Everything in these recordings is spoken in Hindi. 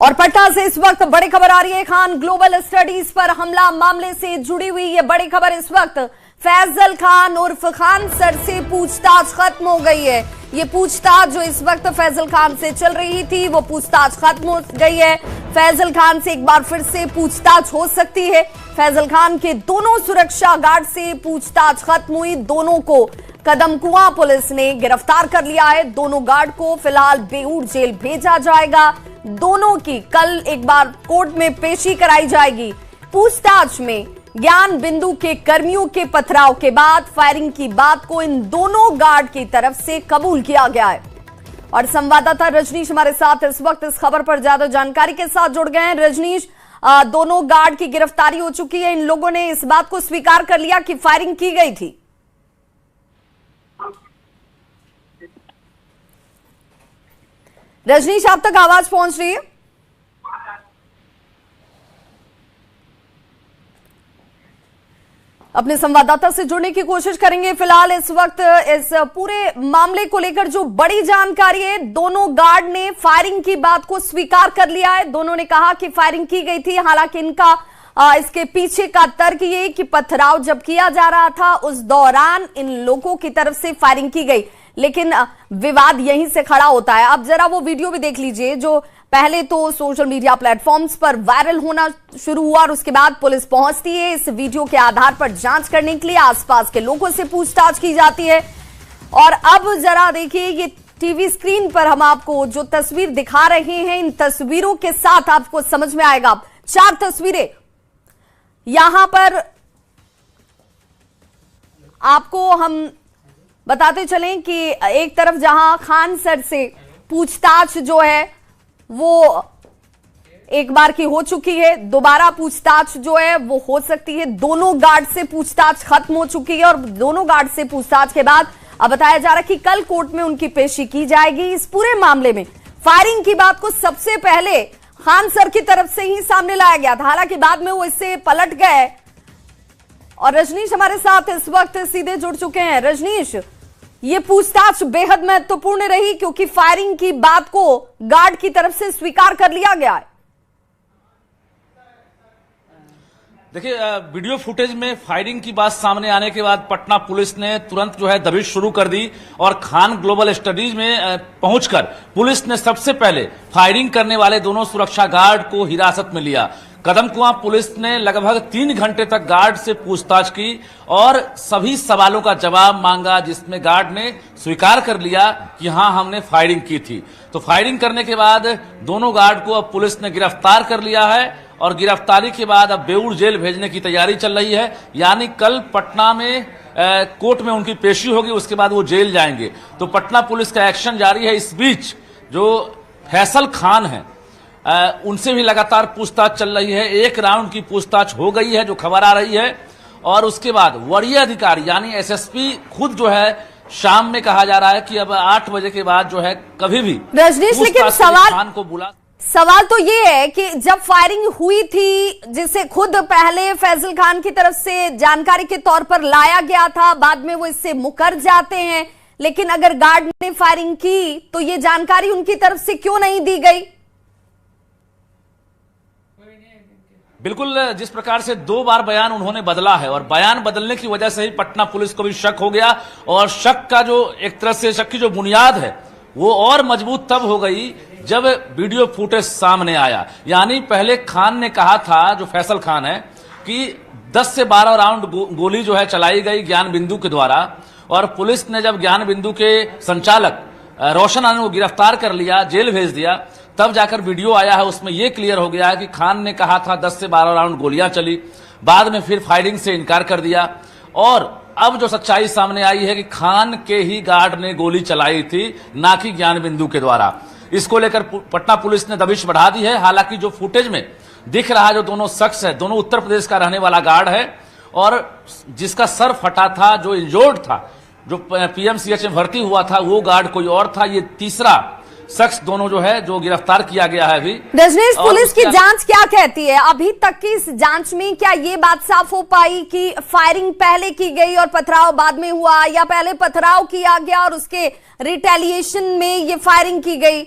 और पटना से इस वक्त बड़ी खबर आ रही है। खान ग्लोबल स्टडीज पर हमला मामले से जुड़ी हुई ये बड़ी खबर इस वक्त फैजल खान उर्फ खान सर से पूछताछ खत्म हो गई है। ये पूछताछ जो इस वक्त फैजल खान से चल रही थी वो पूछताछ खत्म हो गई है। फैजल खान से एक बार फिर से पूछताछ हो सकती है। फैजल खान के दोनों सुरक्षा गार्ड से पूछताछ खत्म हुई। दोनों को कदमकुआं पुलिस ने गिरफ्तार कर लिया है। दोनों गार्ड को फिलहाल बेऊर जेल भेजा जाएगा। दोनों की कल एक बार कोर्ट में पेशी कराई जाएगी। पूछताछ में ज्ञान बिंदु के कर्मियों के पथराव के बाद फायरिंग की बात को इन दोनों गार्ड की तरफ से कबूल किया गया है। और संवाददाता रजनीश हमारे साथ इस वक्त इस खबर पर ज्यादा जानकारी के साथ जुड़ गए हैं। रजनीश, दोनों गार्ड की गिरफ्तारी हो चुकी है। इन लोगों ने इस बात को स्वीकार कर लिया कि फायरिंग की गई थी। रजनीश, आप तक आवाज पहुंच रही है? अपने संवाददाता से जुड़ने की कोशिश करेंगे। फिलहाल इस वक्त इस पूरे मामले को लेकर जो बड़ी जानकारी है, दोनों गार्ड ने फायरिंग की बात को स्वीकार कर लिया है। दोनों ने कहा कि फायरिंग की गई थी। हालांकि इनका इसके पीछे का तर्क ये कि पथराव जब किया जा रहा था उस दौरान इन लोगों की तरफ से फायरिंग की गई, लेकिन विवाद यहीं से खड़ा होता है। अब जरा वो वीडियो भी देख लीजिए जो पहले तो सोशल मीडिया प्लेटफॉर्म्स पर वायरल होना शुरू हुआ और उसके बाद पुलिस पहुंचती है। इस वीडियो के आधार पर जांच करने के लिए आसपास के लोगों से पूछताछ की जाती है। और अब जरा देखिए, ये टीवी स्क्रीन पर हम आपको जो तस्वीर दिखा रहे हैं, इन तस्वीरों के साथ आपको समझ में आएगा। 4 तस्वीरें यहां पर आपको हम बताते चलें कि एक तरफ जहां खान सर से पूछताछ जो है वो एक बार की हो चुकी है, दोबारा पूछताछ जो है वो हो सकती है। दोनों गार्ड से पूछताछ खत्म हो चुकी है और दोनों गार्ड से पूछताछ के बाद अब बताया जा रहा है कि कल कोर्ट में उनकी पेशी की जाएगी। इस पूरे मामले में फायरिंग की बात को सबसे पहले खान सर की तरफ से ही सामने लाया गया था। हालांकि बाद में वो इससे पलट गए। और रजनीश हमारे साथ इस वक्त सीधे जुड़ चुके हैं। रजनीश, ये पूछताछ बेहद महत्वपूर्ण रही क्योंकि फायरिंग की बात को गार्ड की तरफ से स्वीकार कर लिया गया है। देखिए, वीडियो फुटेज में फायरिंग की बात सामने आने के बाद पटना पुलिस ने तुरंत जो है दबिश शुरू कर दी और खान ग्लोबल स्टडीज में पहुंचकर पुलिस ने सबसे पहले फायरिंग करने वाले दोनों सुरक्षा गार्ड को हिरासत में लिया। कदमकुआं पुलिस ने लगभग 3 घंटे तक गार्ड से पूछताछ की और सभी सवालों का जवाब मांगा, जिसमें गार्ड ने स्वीकार कर लिया कि हां, हमने फायरिंग की थी। तो फायरिंग करने के बाद दोनों गार्ड को अब पुलिस ने गिरफ्तार कर लिया है और गिरफ्तारी के बाद अब बेऊर जेल भेजने की तैयारी चल रही है। यानी कल पटना में कोर्ट में उनकी पेशी होगी, उसके बाद वो जेल जाएंगे। तो पटना पुलिस का एक्शन जारी है। इस बीच जो फैसल खान है उनसे भी लगातार पूछताछ चल रही है। 1 राउंड की पूछताछ हो गई है जो खबर आ रही है और उसके बाद वरीय अधिकारी यानी एसएसपी खुद जो है शाम में कहा जा रहा है कि अब 8 बजे के बाद जो है कभी भी रजनीश, लेकिन खान को बुला। सवाल तो ये है कि जब फायरिंग हुई थी, जिसे खुद पहले फैजल खान की तरफ से जानकारी के तौर पर लाया गया था, बाद में वो इससे मुकर जाते हैं, लेकिन अगर गार्ड ने फायरिंग की तो ये जानकारी उनकी तरफ से क्यों नहीं दी गई? बिल्कुल, जिस प्रकार से 2 बार बयान उन्होंने बदला है और बयान बदलने की वजह से ही पटना पुलिस को भी शक हो गया और शक का जो एक तरह से शक की जो बुनियाद है वो और मजबूत तब हो गई जब वीडियो फुटेज सामने आया। यानी पहले खान ने कहा था, जो फैसल खान है, कि 10 से 12 राउंड गोली जो है चलाई गई ज्ञान बिंदु के द्वारा और पुलिस ने जब ज्ञान बिंदु के संचालक रोशन आनंद को गिरफ्तार कर लिया, जेल भेज दिया, तब जाकर वीडियो आया है। उसमें यह क्लियर हो गया है कि खान ने कहा था 10 से 12 राउंड गोलियां चली, बाद में फिर फायरिंग से इनकार कर दिया और अब जो सच्चाई सामने आई है कि खान के ही गार्ड ने गोली चलाई थी, ना कि ज्ञान बिंदु के द्वारा। इसको लेकर पटना पुलिस ने दबिश बढ़ा दी है। हालांकि जो फुटेज में दिख रहा है, जो दोनों शख्स है, दोनों उत्तर प्रदेश का रहने वाला गार्ड है और जिसका सर फटा था, जो इंजोर्ड था, जो पीएमसीएच में भर्ती हुआ था, वो गार्ड कोई और था। ये तीसरा शख्स दोनों जो है जो गिरफ्तार किया गया है अभी। रजनीश, पुलिस की जांच क्या कहती है? अभी तक की इस जांच में क्या ये बात साफ हो पाई कि फायरिंग पहले की गई और पथराव बाद में हुआ, या पहले पथराव किया गया और उसके रिटेलिएशन में ये फायरिंग की गई?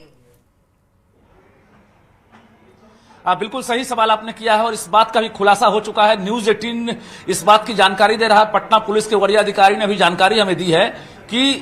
बिल्कुल सही सवाल आपने किया है और इस बात का भी खुलासा हो चुका है। न्यूज 18 इस बात की जानकारी दे रहा है। पटना पुलिस के वरीय अधिकारी ने अभी जानकारी हमें दी है कि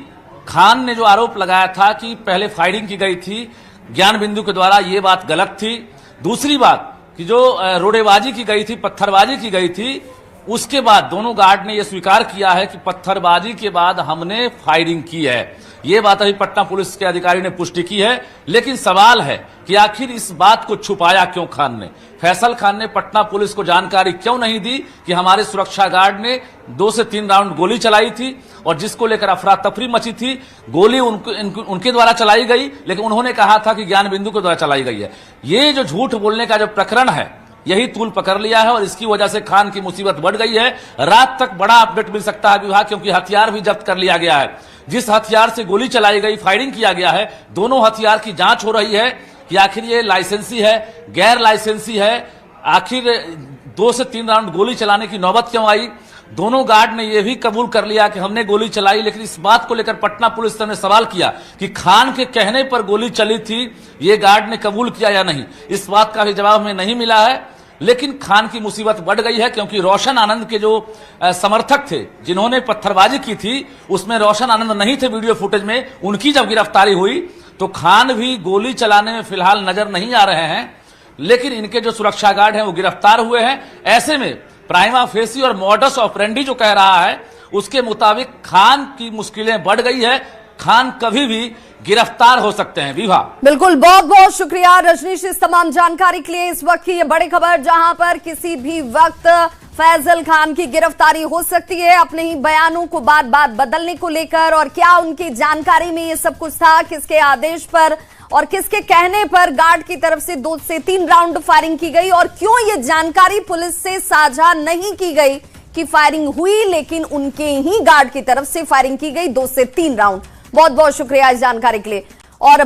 खान ने जो आरोप लगाया था कि पहले फायरिंग की गई थी ज्ञान बिंदु के द्वारा, ये बात गलत थी। दूसरी बात कि जो रोड़ेबाजी की गई थी, पत्थरबाजी की गई थी, उसके बाद दोनों गार्ड ने यह स्वीकार किया है कि पत्थरबाजी के बाद हमने फायरिंग की है। ये बात अभी पटना पुलिस के अधिकारी ने पुष्टि की है। लेकिन सवाल है कि आखिर इस बात को छुपाया क्यों खान ने? फैसल खान ने पटना पुलिस को जानकारी क्यों नहीं दी कि हमारे सुरक्षा गार्ड ने 2 से 3 राउंड गोली चलाई थी और जिसको लेकर अफरा तफरी मची थी। गोली उनके द्वारा चलाई गई, लेकिन उन्होंने कहा था कि ज्ञान बिंदु के द्वारा चलाई गई है। ये जो झूठ बोलने का जो प्रकरण है, यही तूल पकड़ लिया है और इसकी वजह से खान की मुसीबत बढ़ गई है। रात तक बड़ा अपडेट मिल सकता है विभाग, क्योंकि हथियार भी जब्त कर लिया गया है। जिस हथियार से गोली चलाई गई, फायरिंग किया गया है, दोनों हथियार की जांच हो रही है कि आखिर ये लाइसेंसी है, गैर लाइसेंसी है। आखिर 2 से 3 राउंड गोली चलाने की नौबत क्यों आई? दोनों गार्ड ने यह भी कबूल कर लिया कि हमने गोली चलाई, लेकिन इस बात को लेकर पटना पुलिस ने सवाल किया कि खान के कहने पर गोली चली थी, ये गार्ड ने कबूल किया या नहीं। इस बात का भी जवाब हमें नहीं मिला है। लेकिन खान की मुसीबत बढ़ गई है, क्योंकि रोशन आनंद के जो समर्थक थे जिन्होंने पत्थरबाजी की थी, उसमें रोशन आनंद नहीं थे वीडियो फुटेज में। उनकी जब गिरफ्तारी हुई तो खान भी गोली चलाने में फिलहाल नजर नहीं आ रहे हैं, लेकिन इनके जो सुरक्षा गार्ड हैं वो गिरफ्तार हुए हैं। ऐसे में प्राइमा फेसी और मॉडस ऑपरेंडी जो कह रहा है, उसके मुताबिक खान की मुश्किलें बढ़ गई है। खान कभी भी गिरफ्तार हो सकते हैं। विभा, बिल्कुल, बहुत बहुत शुक्रिया रजनीश इस तमाम जानकारी के लिए। इस वक्त की ये बड़ी खबर, जहां पर किसी भी वक्त फैजल खान की गिरफ्तारी हो सकती है अपने ही बयानों को बात बात बदलने को लेकर। और क्या उनकी जानकारी में ये सब कुछ था, किसके आदेश पर और किसके कहने पर गार्ड की तरफ से 2 से 3 राउंड फायरिंग की गई, और क्यों ये जानकारी पुलिस से साझा नहीं की गई कि फायरिंग हुई, लेकिन उनके ही गार्ड की तरफ से फायरिंग की गई 2 से 3 राउंड। बहुत बहुत शुक्रिया इस जानकारी के लिए। और